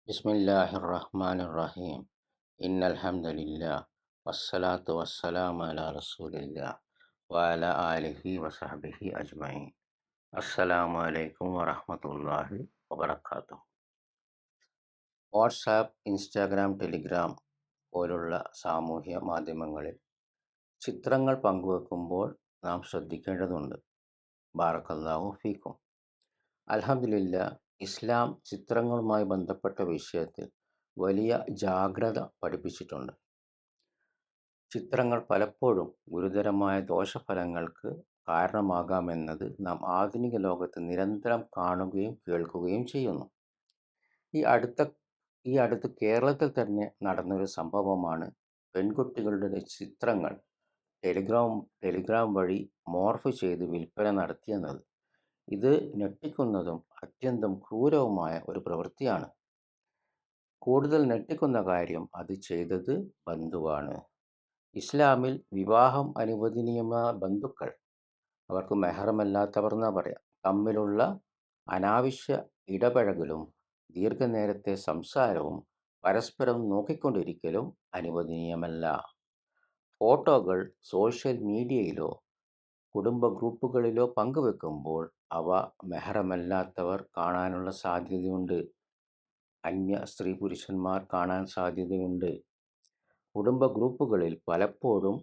ബിസ്മില്ലാഹിർ റഹ്മാനിർ റഹീം. ഇന്നൽ ഹംദലില്ലാ വസ്സലാത്തു വസ്സലാമു അലാ റസൂലില്ലാ വഅലാ ആലിഹി വസഹ്ബിഹി അജ്മഈൻ. അസ്സലാമു അലൈക്കും വറഹ്മത്തുള്ളാഹി വബറകാതുഹു. വാട്സാപ്പ്, ഇൻസ്റ്റാഗ്രാം, ടെലിഗ്രാം പോലുള്ള സാമൂഹ്യ മാധ്യമങ്ങളിൽ ചിത്രങ്ങൾ പങ്കുവെക്കുമ്പോൾ നാം ശ്രദ്ധിക്കേണ്ടതുണ്ട്. ബാറക്കല്ലാഹു ഫീക്കും. അൽഹംദുലില്ലാ, ഇസ്ലാം ചിത്രങ്ങളുമായി ബന്ധപ്പെട്ട വിഷയത്തിൽ വലിയ ജാഗ്രത പഠിപ്പിച്ചിട്ടുണ്ട്. ചിത്രങ്ങൾ പലപ്പോഴും ഗുരുതരമായ ദോഷഫലങ്ങൾക്ക് കാരണമാകാമെന്നത് നാം ആധുനിക ലോകത്ത് നിരന്തരം കാണുകയും കേൾക്കുകയും ചെയ്യുന്നു. ഈ അടുത്ത് കേരളത്തിൽ തന്നെ നടന്നൊരു സംഭവമാണ് പെൺകുട്ടികളുടെ ചിത്രങ്ങൾ ടെലിഗ്രാം വഴി മോർഫ് ചെയ്ത് വിൽപ്പന നടത്തിയെന്നത്. ഇത് ഞെട്ടിക്കുന്നതും അത്യന്തം ക്രൂരവുമായ ഒരു പ്രവൃത്തിയാണ്. കൂടുതൽ ഞെട്ടിക്കുന്ന കാര്യം, അത് ചെയ്തത് ബന്ധുവാണ്. ഇസ്ലാമിൽ വിവാഹം അനുവദനീയമായ ബന്ധുക്കൾ, അവർക്ക് മെഹറമല്ലാത്തവർ എന്നാ പറയാം, തമ്മിലുള്ള അനാവശ്യ ഇടപഴകലും ദീർഘനേരത്തെ സംസാരവും പരസ്പരം നോക്കിക്കൊണ്ടിരിക്കലും അനുവദനീയമല്ല. ഫോട്ടോകൾ സോഷ്യൽ മീഡിയയിലോ കുടുംബ ഗ്രൂപ്പുകളിലോ പങ്കുവെക്കുമ്പോൾ അവ മെഹറമല്ലാത്തവർ കാണാനുള്ള സാധ്യതയുണ്ട്. അന്യ സ്ത്രീ പുരുഷന്മാർ കാണാൻ സാധ്യതയുണ്ട്. കുടുംബ ഗ്രൂപ്പുകളിൽ പലപ്പോഴും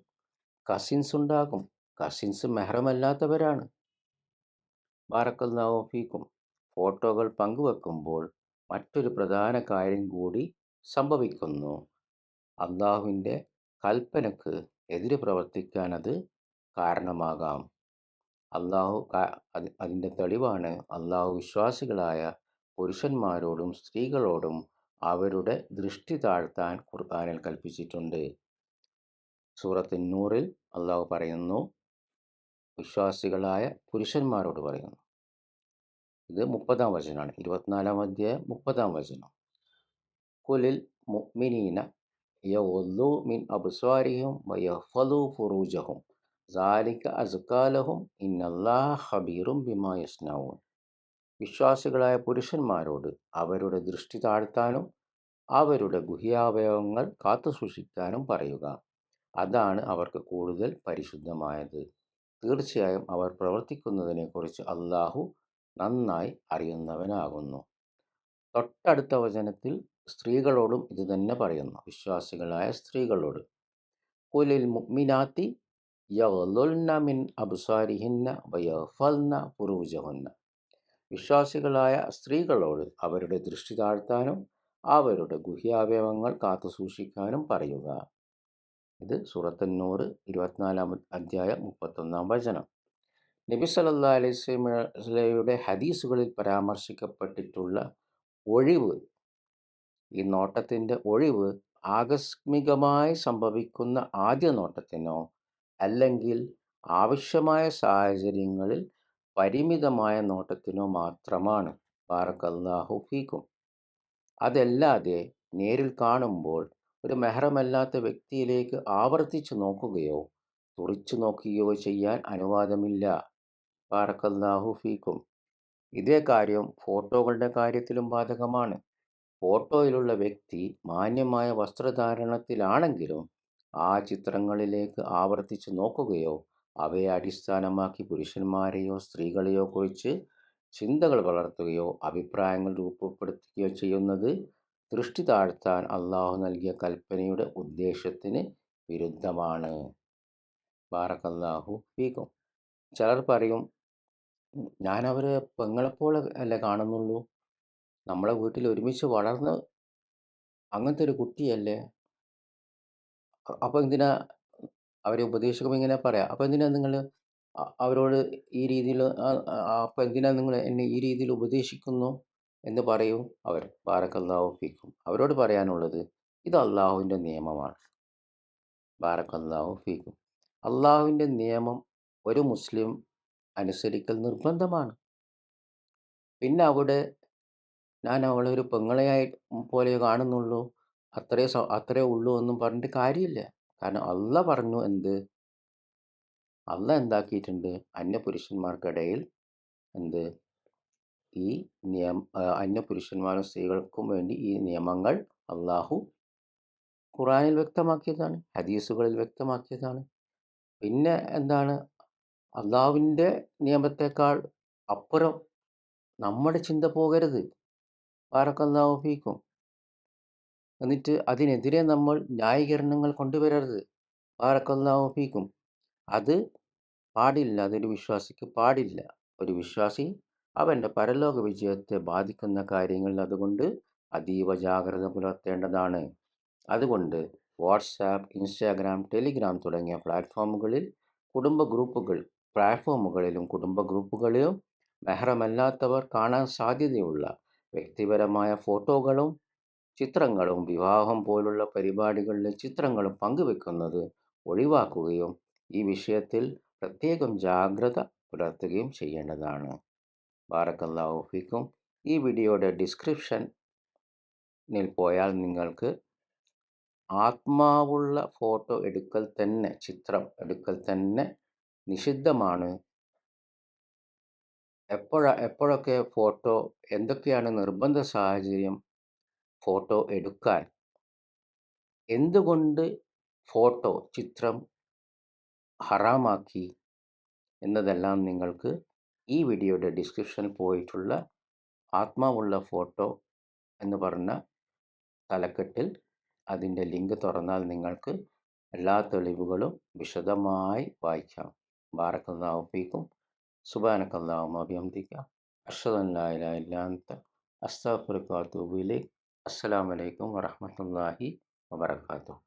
കസിൻസ് ഉണ്ടാകും. കസിൻസ് മെഹറമല്ലാത്തവരാണ്. ബാറക്കല്ലാഹു ഫീക്കും. ഫോട്ടോകൾ പങ്കുവെക്കുമ്പോൾ മറ്റൊരു പ്രധാന കാര്യം കൂടി സംഭവിക്കുന്നു. അള്ളാഹുവിൻ്റെ കൽപ്പനക്ക് എതിര് പ്രവർത്തിക്കാൻ അത് കാരണമാകാം. അതിൻ്റെ തെളിവാണ് അള്ളാഹു വിശ്വാസികളായ പുരുഷന്മാരോടും സ്ത്രീകളോടും അവരുടെ ദൃഷ്ടി താഴ്ത്താൻ ഖുർആനിൽ കൽപ്പിച്ചിട്ടുണ്ട്. സൂറത്ത് നൂറിൽ അള്ളാഹു പറയുന്നു, വിശ്വാസികളായ പുരുഷന്മാരോട് പറയുന്നു. ഇത് 30-ാം വചനമാണ്. 24-ാം അധ്യായം 30-ാം വചനം. കുലിൽ മുഅ്മിനീന യഗ്ളൂ മിൻ അബ്സ്വാരിഹിം വയഹ്ഫളൂ ഫുറൂജഹും ദാലിക അസ്കാ ലഹും ഇന്നല്ലാഹ ഖബീറും ബിമാ യസ്നഊൻ. വിശ്വാസികളായ പുരുഷന്മാരോട് അവരുടെ ദൃഷ്ടി താഴ്ത്താനും അവരുടെ ഗുഹ്യാവയവങ്ങൾ കാത്തുസൂക്ഷിക്കാനും പറയുക. അതാണ് അവർക്ക് കൂടുതൽ പരിശുദ്ധമായത്. തീർച്ചയായും അവർ പ്രവർത്തിക്കുന്നതിനെക്കുറിച്ച് അള്ളാഹു നന്നായി അറിയുന്നവനാകുന്നു. തൊട്ടടുത്ത വചനത്തിൽ സ്ത്രീകളോടും ഇത് തന്നെ പറയുന്നു. വിശ്വാസികളായ സ്ത്രീകളോട്, ഖുലിൽ മുഅ്മിനാത്തി യഗ്ളുൽന മിൻ അബ്സാരിഹിന്ന വയഹ്ഫൾന ഫുറൂജഹുന്ന. വിശ്വാസികളായ സ്ത്രീകളോട് അവരുടെ ദൃഷ്ടി താഴ്ത്താനും അവരുടെ ഗുഹ്യാവയവങ്ങൾ കാത്തുസൂക്ഷിക്കാനും പറയുക. ഇത് സൂറത്ത് നൂർ 24-ാം അധ്യായം 31-ാം വചനം. നബി സല്ലല്ലാഹു അലൈഹി വസല്ലമയുടെ ഹദീസുകളിൽ പരാമർശിക്കപ്പെട്ടിട്ടുള്ള ഒഴിവ്, ഈ നോട്ടത്തിൻ്റെ ഒഴിവ് ആകസ്മികമായി സംഭവിക്കുന്ന ആദ്യ നോട്ടത്തിനോ അല്ലെങ്കിൽ ആവശ്യമായ സാഹചര്യങ്ങളിൽ പരിമിതമായ നോട്ടത്തിനോ മാത്രമാണ്. ബാറക്കല്ലാഹു ഫീക്കും. അതല്ലാതെ നേരിൽ കാണുമ്പോൾ ഒരു മെഹറമല്ലാത്ത വ്യക്തിയിലേക്ക് ആവർത്തിച്ചു നോക്കുകയോ തുറിച്ചു നോക്കുകയോ ചെയ്യാൻ അനുവാദമില്ല. ബാറക്കല്ലാഹു ഫീക്കും. ഇതേ കാര്യം ഫോട്ടോകളുടെ കാര്യത്തിലും ബാധകമാണ്. ഫോട്ടോയിലുള്ള വ്യക്തി മാന്യമായ വസ്ത്രധാരണത്തിലാണെങ്കിലും ആ ചിത്രങ്ങളിലേക്ക് ആവർത്തിച്ച് നോക്കുകയോ അവയെ അടിസ്ഥാനമാക്കി പുരുഷന്മാരെയോ സ്ത്രീകളെയോ കുറിച്ച് ചിന്തകൾ വളർത്തുകയോ അഭിപ്രായങ്ങൾ രൂപപ്പെടുത്തുകയോ ചെയ്യുന്നത് ദൃഷ്ടി താഴ്ത്താൻ അള്ളാഹു നൽകിയ കൽപ്പനയുടെ ഉദ്ദേശത്തിന് വിരുദ്ധമാണ്. ബാറക്കല്ലാഹു ഫീക്കും. ചിലർ പറയും, ഞാൻ അവരെ പെങ്ങളെപ്പോലെ അല്ലേ കാണുന്നുള്ളൂ, നമ്മളെ വീട്ടിൽ ഒരുമിച്ച് വളർന്ന് അങ്ങനത്തെ ഒരു കുട്ടിയല്ലേ, അപ്പോൾ എന്തിനാ അവരെ ഉപദേശിക്കുമ്പോൾ ഇങ്ങനെ പറയാം, അപ്പോൾ എന്തിനാ നിങ്ങൾ അവരോട് ഈ രീതിയിൽ, അപ്പോൾ എന്തിനാ നിങ്ങൾ എന്നെ ഈ രീതിയിൽ ഉപദേശിക്കുന്നു എന്ന് പറയും അവർ. ബാറക്കല്ലാഹു ഫീക്കും. അവരോട് പറയാനുള്ളത്, ഇത് അള്ളാഹുവിൻ്റെ നിയമമാണ്. ബാറക്കല്ലാഹു ഫീക്കും. അള്ളാഹുവിൻ്റെ നിയമം ഒരു മുസ്ലിം അനുസരിക്കൽ നിർബന്ധമാണ്. പിന്നെ അവിടെ ഞാൻ അവളെ ഒരു പെങ്ങളെയായി പോലെ കാണുന്നുള്ളൂ, അത്രേ ഉള്ളൂ എന്നും പറഞ്ഞിട്ട് കാര്യമില്ല. കാരണം അള്ളാഹ് പറഞ്ഞു, അള്ളാഹ് എന്താക്കിയിട്ടുണ്ട്, അന്യപുരുഷന്മാർക്കിടയിൽ ഈ അന്യപുരുഷന്മാരും സ്ത്രീകൾക്കും വേണ്ടി ഈ നിയമങ്ങൾ അള്ളാഹു ഖുറാനിൽ വ്യക്തമാക്കിയതാണ്, ഹദീസുകളിൽ വ്യക്തമാക്കിയതാണ്. പിന്നെ എന്താണ്, അള്ളാഹുവിൻ്റെ നിയമത്തെക്കാൾ അപ്പുറം നമ്മുടെ ചിന്ത പോകരുത്. ബാറക്കല്ലാഹു ഫീക്കും. എന്നിട്ട് അതിനെതിരെ നമ്മൾ ന്യായീകരണങ്ങൾ കൊണ്ടുവരരുത്. ബാറക്കല്ലാഹു ഫീക്കും. അത് പാടില്ല. അതൊരു വിശ്വാസിക്ക് പാടില്ല. ഒരു വിശ്വാസി അവൻ്റെ പരലോക വിജയത്തെ ബാധിക്കുന്ന കാര്യങ്ങൾ അതുകൊണ്ട് അതീവ ജാഗ്രത പുലർത്തേണ്ടതാണ്. അതുകൊണ്ട് വാട്സാപ്പ്, ഇൻസ്റ്റാഗ്രാം, ടെലിഗ്രാം തുടങ്ങിയ പ്ലാറ്റ്ഫോമുകളിലും കുടുംബ ഗ്രൂപ്പുകളിലും മെഹ്റമല്ലാത്തവർ കാണാൻ സാധ്യതയുള്ള വ്യക്തിപരമായ ഫോട്ടോകളും ചിത്രങ്ങളും വിവാഹം പോലുള്ള പരിപാടികളിലെ ചിത്രങ്ങളും പങ്കുവെക്കുന്നത് ഒഴിവാക്കുകയും ഈ വിഷയത്തിൽ പ്രത്യേകം ജാഗ്രത പുലർത്തുകയും ചെയ്യേണ്ടതാണ്. ബാറക്കല്ലാഹു ഫീക്കും. ഈ വീഡിയോയുടെ ഡിസ്ക്രിപ്ഷനിൽ പോയാൽ നിങ്ങൾക്ക് ആത്മാവുള്ള ഫോട്ടോ എടുക്കൽ തന്നെ, ചിത്രം എടുക്കൽ തന്നെ നിഷിദ്ധമാണ്. എപ്പോഴൊക്കെ ഫോട്ടോ, എന്തൊക്കെയാണ് നിർബന്ധ സാഹചര്യം ഫോട്ടോ എടുക്കാൻ, എന്തുകൊണ്ട് ഫോട്ടോ, ചിത്രം ഹറാമാക്കി എന്നതെല്ലാം നിങ്ങൾക്ക് ഈ വീഡിയോയുടെ ഡിസ്ക്രിപ്ഷനിൽ പോയിട്ടുള്ള ആത്മാവുള്ള ഫോട്ടോ എന്ന് പറഞ്ഞ തലക്കെട്ടിൽ അതിൻ്റെ ലിങ്ക് തുറന്നാൽ നിങ്ങൾക്ക് എല്ലാ തെളിവുകളും വിശദമായി വായിക്കാം. ബാറക്കല്ലാഹു ഫീക്കും. സുബ്ഹാനക്കല്ലാഹുമ്മ വബിഹംദിക അഷ്ഹദു അൻ ലാ ഇലാഹ ഇല്ലാ അൻത അസ്തഗ്ഫിറുക വഅതൂബു ഇലൈക്. അസ്സലാമു അലൈക്കും വറഹ്മത്തുള്ളാഹി വബറകാതുഹു.